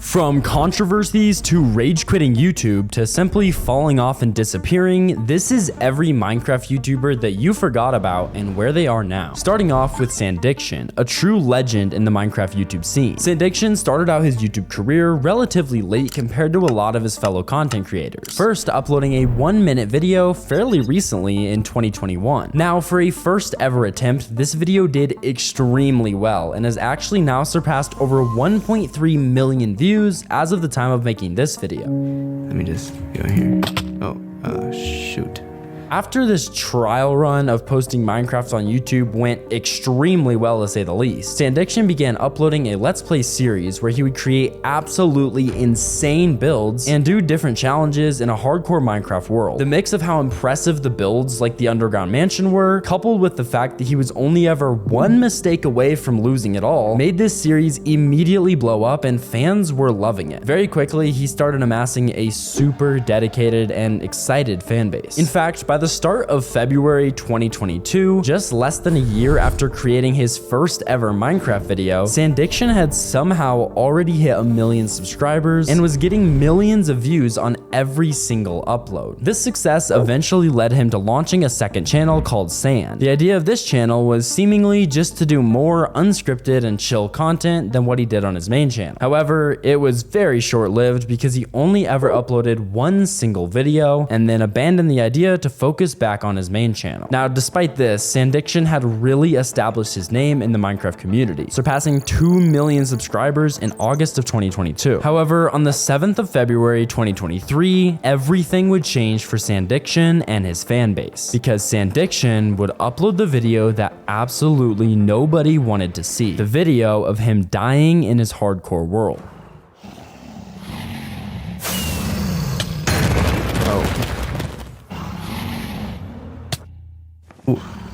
From controversies to rage quitting YouTube to simply falling off and disappearing, this is every Minecraft YouTuber that you forgot about and where they are now. Starting off with SandDiction, a true legend in the Minecraft YouTube scene. SandDiction started out his YouTube career relatively late compared to a lot of his fellow content creators. First uploading a 1-minute video fairly recently in 2021. Now for a first ever attempt, this video did extremely well and has actually now surpassed over 1.3 million views as of the time of making this video. Let me just go here. Oh, shoot. After this trial run of posting Minecraft on YouTube went extremely well, to say the least, SandDiction began uploading a Let's Play series where he would create absolutely insane builds and do different challenges in a hardcore Minecraft world. The mix of how impressive the builds like the underground mansion were, coupled with the fact that he was only ever one mistake away from losing it all, made this series immediately blow up and fans were loving it. Very quickly, he started amassing a super dedicated and excited fan base. In fact, by the start of February 2022, just less than a year after creating his first ever Minecraft video, SandDiction had somehow already hit 1 million subscribers and was getting millions of views on every single upload. This success eventually led him to launching a second channel called Sand. The idea of this channel was seemingly just to do more unscripted and chill content than what he did on his main channel. However, it was very short-lived because he only ever uploaded one single video and then abandoned the idea to focus back on his main channel. Now, despite this, SandDiction had really established his name in the Minecraft community, surpassing 2 million subscribers in August of 2022. However, on the 7th of February 2023, everything would change for SandDiction and his fan base, because SandDiction would upload the video that absolutely nobody wanted to see, the video of him dying in his hardcore world.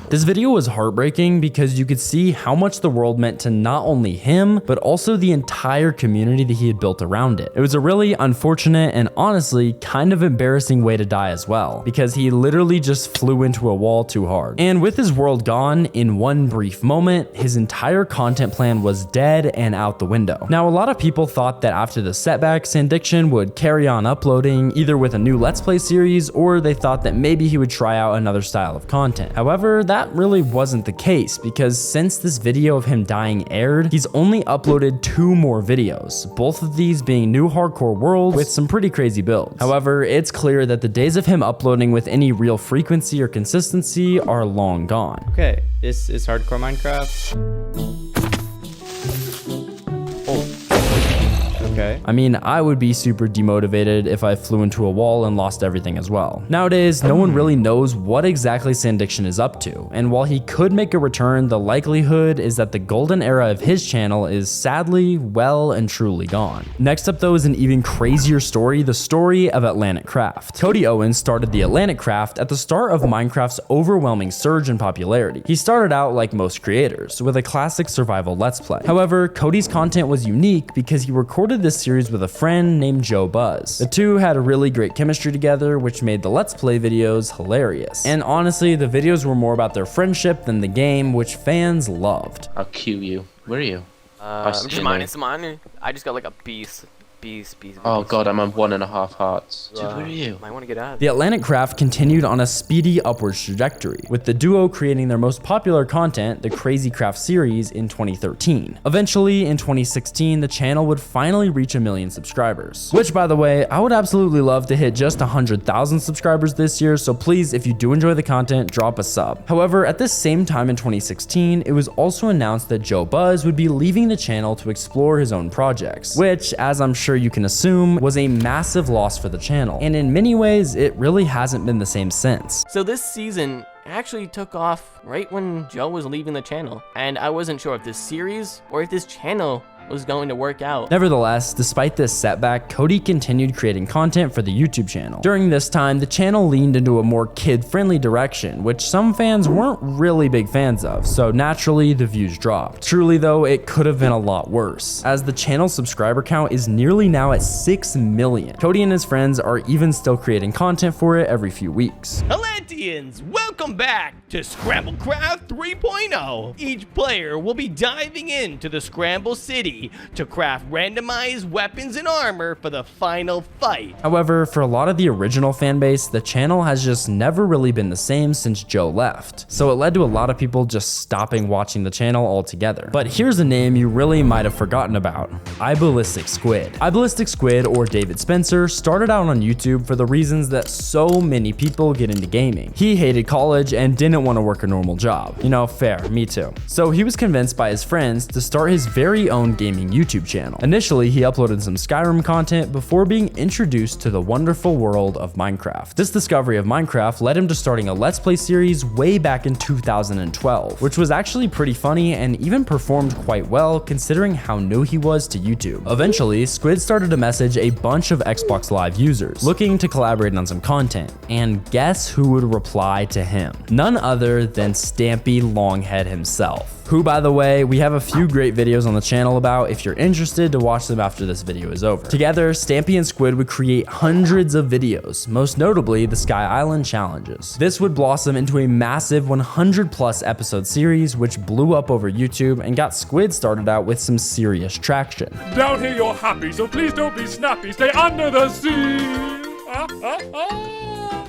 This video was heartbreaking because you could see how much the world meant to not only him, but also the entire community that he had built around it. It was a really unfortunate and honestly kind of embarrassing way to die as well, because he literally just flew into a wall too hard. And with his world gone in one brief moment, his entire content plan was dead and out the window. Now, a lot of people thought that after the setback, SandDiction would carry on uploading either with a new Let's Play series, or they thought that maybe he would try out another style of content. However, that really wasn't the case, because since this video of him dying aired, he's only uploaded 2 more videos, both of these being new hardcore worlds with some pretty crazy builds. However, it's clear that the days of him uploading with any real frequency or consistency are long gone. Okay, this is hardcore Minecraft. Okay. I mean, I would be super demotivated if I flew into a wall and lost everything as well. Nowadays, no one really knows what exactly SandDiction is up to, and while he could make a return, the likelihood is that the golden era of his channel is sadly well and truly gone. Next up though is an even crazier story, the story of Atlantic Craft. Cody Owens started the Atlantic Craft at the start of Minecraft's overwhelming surge in popularity. He started out like most creators, with a classic survival Let's Play. However, Cody's content was unique because he recorded this series with a friend named Joe Buzz. The two had a really great chemistry together, which made the Let's Play videos hilarious. And honestly, the videos were more about their friendship than the game, which fans loved. I'll cue you. Where are you? I'm just mining. I just got like a beast. Oh god, I'm on 1.5 hearts. Dude, where are you? Might want to get out. The Atlantic Craft continued on a speedy upwards trajectory, with the duo creating their most popular content, the Crazy Craft series, in 2013. Eventually, in 2016, the channel would finally reach 1 million subscribers. Which, by the way, I would absolutely love to hit just 100,000 subscribers this year, so please, if you do enjoy the content, drop a sub. However, at this same time in 2016, it was also announced that Joe Buzz would be leaving the channel to explore his own projects, which, as I'm sure you can assume, was a massive loss for the channel, and in many ways it really hasn't been the same since. So this season actually took off right when Joe was leaving the channel, and I wasn't sure if this series or if this channel was going to work out. Nevertheless, despite this setback, Cody continued creating content for the YouTube channel. During this time, the channel leaned into a more kid-friendly direction, which some fans weren't really big fans of, so naturally the views dropped. Truly though, it could have been a lot worse, as the channel's subscriber count is nearly now at 6 million. Cody and his friends are even still creating content for it every few weeks. Atlanteans, welcome back to Scramblecraft 3.0. Each player will be diving into the Scramble City ready to craft randomized weapons and armor for the final fight. However, for a lot of the original fanbase, the channel has just never really been the same since Joe left. So it led to a lot of people just stopping watching the channel altogether. But here's a name you really might have forgotten about: Ibalistic Squid. Ibalistic Squid, or David Spencer, started out on YouTube for the reasons that so many people get into gaming. He hated college and didn't want to work a normal job. You know, fair, me too. So he was convinced by his friends to start his very own gaming YouTube channel. Initially, he uploaded some Skyrim content before being introduced to the wonderful world of Minecraft. This discovery of Minecraft led him to starting a Let's Play series way back in 2012, which was actually pretty funny and even performed quite well considering how new he was to YouTube. Eventually, Squid started to message a bunch of Xbox Live users looking to collaborate on some content, and guess who would reply to him? None other than Stampy Longhead himself, who, by the way, we have a few great videos on the channel about if you're interested to watch them after this video is over. Together, Stampy and Squid would create hundreds of videos, most notably the Sky Island challenges. This would blossom into a massive 100+ episode series which blew up over YouTube and got Squid started out with some serious traction. Down here you're happy, so please don't be snappy. Stay under the sea.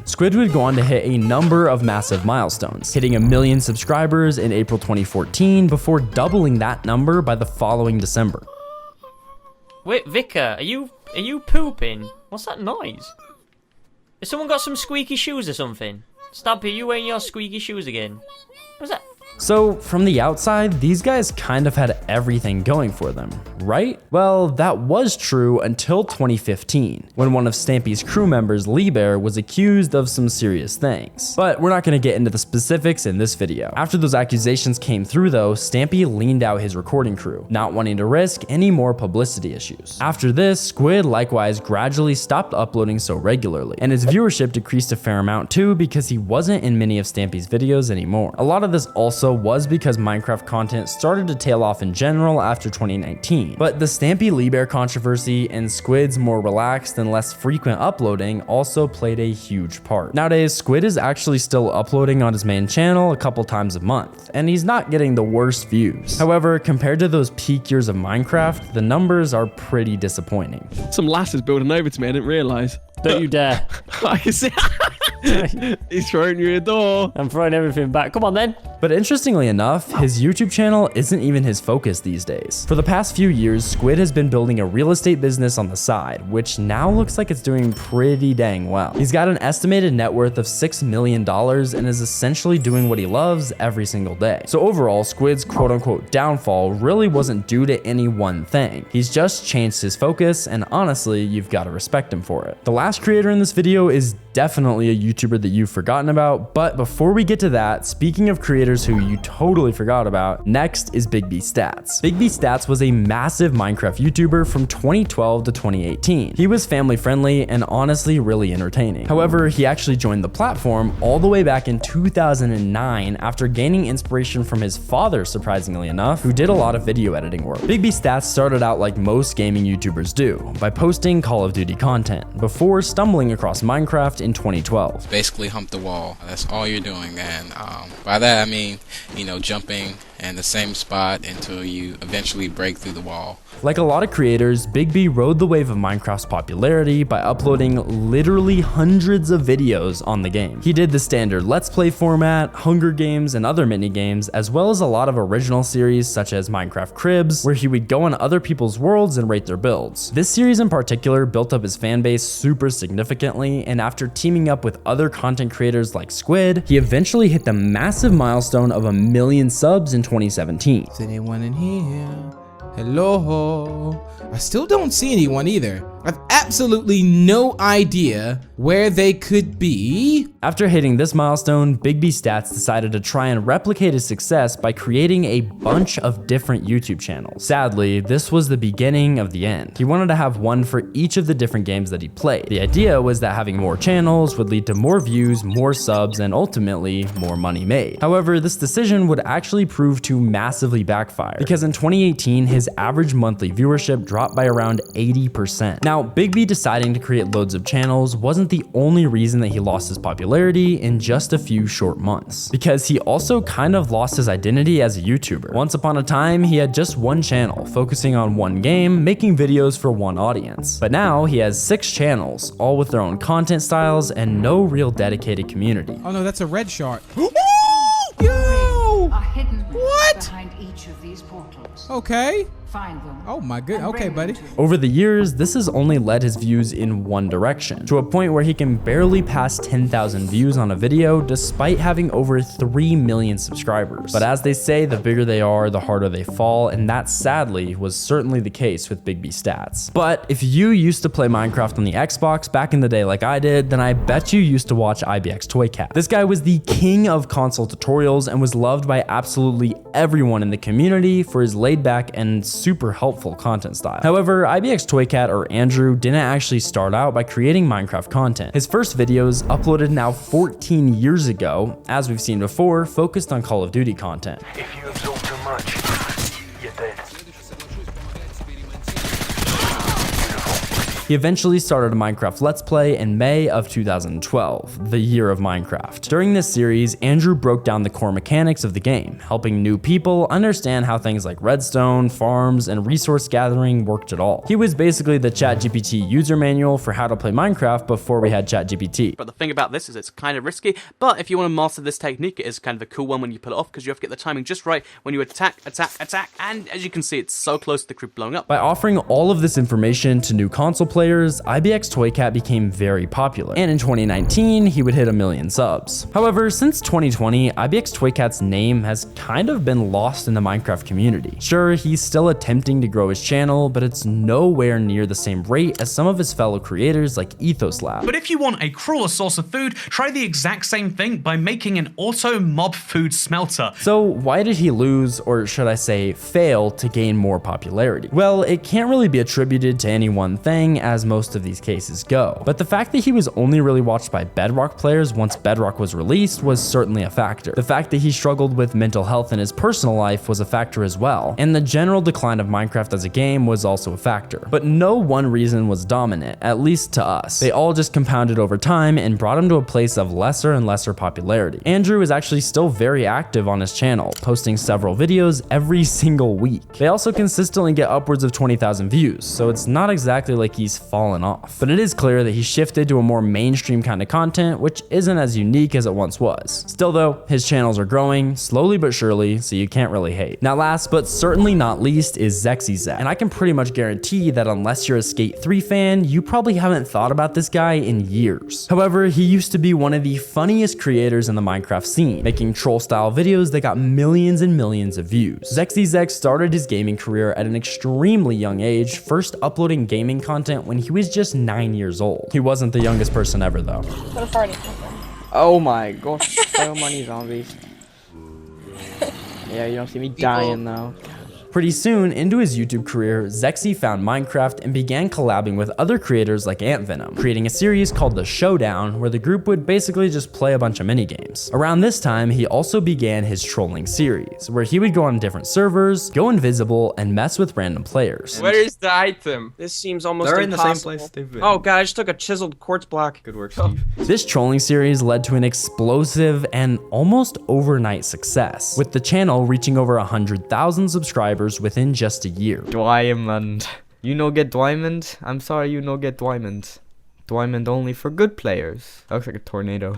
Squid would go on to hit a number of massive milestones, hitting 1 million subscribers in April 2014 before doubling that number by the following December. Wait, Vicar, are you pooping? What's that noise? Has someone got some squeaky shoes or something? Stampy, are you wearing your squeaky shoes again? What's that? So from the outside, these guys kind of had everything going for them, right? Well, that was true until 2015, when one of Stampy's crew members, Lee Bear, was accused of some serious things. But we're not going to get into the specifics in this video. After those accusations came through though, Stampy leaned out his recording crew, not wanting to risk any more publicity issues. After this, Squid likewise gradually stopped uploading so regularly, and his viewership decreased a fair amount too because he wasn't in many of Stampy's videos anymore. A lot of this also was because Minecraft content started to tail off in general after 2019, but the Stampy Lee Bear controversy and Squid's more relaxed and less frequent uploading also played a huge part. Nowadays, Squid is actually still uploading on his main channel a couple times a month, and he's not getting the worst views. However, compared to those peak years of Minecraft, the numbers are pretty disappointing. Some lass is building over to me, I didn't realise. Don't you dare. I can see. He's throwing you a door. I'm throwing everything back. Come on then. But interestingly enough, his YouTube channel isn't even his focus these days. For the past few years, Squid has been building a real estate business on the side, which now looks like it's doing pretty dang well. He's got an estimated net worth of $6 million and is essentially doing what he loves every single day. So overall, Squid's quote-unquote downfall really wasn't due to any one thing. He's just changed his focus, and honestly, you've got to respect him for it. The last creator in this video is definitely a YouTuber that you've forgotten about, but before we get to that, speaking of creators who you totally forgot about, next is BigBStats. BigBStats was a massive Minecraft YouTuber from 2012 to 2018. He was family friendly and honestly really entertaining. However, he actually joined the platform all the way back in 2009 after gaining inspiration from his father, surprisingly enough, who did a lot of video editing work. BigBStats started out like most gaming YouTubers do, by posting Call of Duty content, before stumbling across Minecraft in 2012. Basically hump the wall. That's all you're doing, and by that I mean, you know, jumping in the same spot until you eventually break through the wall. Like a lot of creators, Big B rode the wave of Minecraft's popularity by uploading literally hundreds of videos on the game. He did the standard Let's Play format, Hunger Games, and other mini games, as well as a lot of original series such as Minecraft Cribs, where he would go on other people's worlds and rate their builds. This series in particular built up his fan base super significantly, and after teaming up with other content creators like Squid, he eventually hit the massive milestone of 1 million subs in 2017. Is anyone in here? Hello? I still don't see anyone either. I've absolutely no idea where they could be. After hitting this milestone, BigBStats decided to try and replicate his success by creating a bunch of different YouTube channels. Sadly, this was the beginning of the end. He wanted to have one for each of the different games that he played. The idea was that having more channels would lead to more views, more subs, and ultimately more money made. However, this decision would actually prove to massively backfire, because in 2018, his average monthly viewership dropped by around 80%. Now, Now, Big B deciding to create loads of channels wasn't the only reason that he lost his popularity in just a few short months, because he also kind of lost his identity as a YouTuber. Once upon a time, he had just one channel, focusing on one game, making videos for one audience. But now he has 6 channels, all with their own content styles and no real dedicated community. Oh no, that's a red shark. Yo! Are hidden What? behind each of these portals. Okay. Find them. Oh my good. and Okay, bring buddy. them to me. Over the years, this has only led his views in one direction, to a point where he can barely pass 10,000 views on a video despite having over 3 million subscribers. But as they say, the bigger they are, the harder they fall, and that sadly was certainly the case with BigBStats. But if you used to play Minecraft on the Xbox back in the day like I did, then I bet you used to watch IBXToy. This guy was the king of console tutorials and was loved by absolutely everyone in the community for his laid back and super helpful content style. However, IBXToy or Andrew didn't actually start out by creating Minecraft content. His first videos, uploaded now 14 years ago, as we've seen before, focused on Call of Duty content. If you absorb too much, you're dead. He eventually started a Minecraft Let's Play in May of 2012, the year of Minecraft. During this series, Andrew broke down the core mechanics of the game, helping new people understand how things like redstone, farms, and resource gathering worked at all. He was basically the ChatGPT user manual for how to play Minecraft before we had ChatGPT. But the thing about this is it's kind of risky, but if you want to master this technique, it is kind of a cool one when you pull it off, because you have to get the timing just right when you attack, and as you can see, it's so close to the creep blowing up. By offering all of this information to new console players, IBXToy became very popular, and in 2019, he would hit 1 million subs. However, since 2020, IBXToy's name has kind of been lost in the Minecraft community. Sure, he's still attempting to grow his channel, but it's nowhere near the same rate as some of his fellow creators like EthosLab. But if you want a crueler source of food, try the exact same thing by making an auto mob food smelter. So why did he lose, or should I say fail, to gain more popularity? Well, it can't really be attributed to any one thing, as most of these cases go. But the fact that he was only really watched by Bedrock players once Bedrock was released was certainly a factor. The fact that he struggled with mental health in his personal life was a factor as well. And the general decline of Minecraft as a game was also a factor. But no one reason was dominant, at least to us. They all just compounded over time and brought him to a place of lesser and lesser popularity. Andrew is actually still very active on his channel, posting several videos every single week. They also consistently get upwards of 20,000 views, so it's not exactly like he's fallen off. But it is clear that he shifted to a more mainstream kind of content, which isn't as unique as it once was. Still though, his channels are growing, slowly but surely, so you can't really hate. Now last but certainly not least is Zexz, and I can pretty much guarantee that unless you're a Skate 3 fan, you probably haven't thought about this guy in years. However, he used to be one of the funniest creators in the Minecraft scene, making troll style videos that got millions and millions of views. Zexz started his gaming career at an extremely young age, first uploading gaming content when he was just 9 years old. He wasn't the youngest person ever though. Oh my gosh, so many zombies. Yeah, you don't see me dying though. Pretty soon into his YouTube career, Zexz found Minecraft and began collabing with other creators like AntVenom, creating a series called The Showdown, where the group would basically just play a bunch of minigames. Around this time, he also began his trolling series, where he would go on different servers, go invisible, and mess with random players. Where is the item? This seems almost They're impossible. in the same place they've been. Oh god, I just took a chiseled quartz block. Good work, Steve. This trolling series led to an explosive and almost overnight success, with the channel reaching over 100,000 subscribers within just a year. Diamond. You no get diamond? I'm sorry you no get diamond. Diamond only for good players. That looks like a tornado,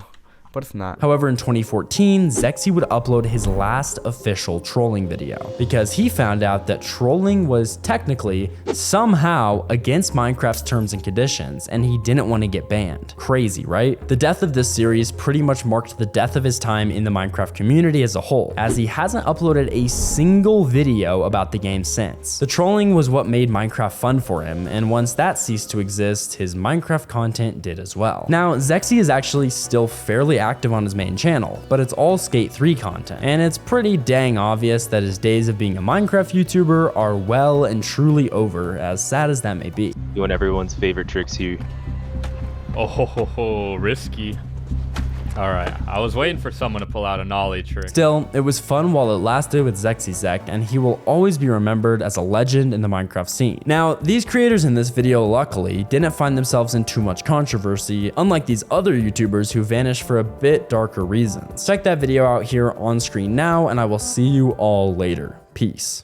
but it's not. However, in 2014, Zexz would upload his last official trolling video because he found out that trolling was technically somehow against Minecraft's terms and conditions, and he didn't want to get banned. Crazy, right? The death of this series pretty much marked the death of his time in the Minecraft community as a whole, as he hasn't uploaded a single video about the game since. The trolling was what made Minecraft fun for him, and once that ceased to exist, his Minecraft content did as well. Now, Zexz is actually still fairly active on his main channel, but it's all Skate 3 content, and it's pretty dang obvious that his days of being a Minecraft YouTuber are well and truly over, as sad as that may be. Doing everyone's favorite tricks here. Oh, risky. All right, I was waiting for someone to pull out a nollie trick. Still, it was fun while it lasted with Zexz, and he will always be remembered as a legend in the Minecraft scene. Now, these creators in this video luckily didn't find themselves in too much controversy, unlike these other YouTubers who vanished for a bit darker reasons. Check that video out here on screen now, and I will see you all later. Peace.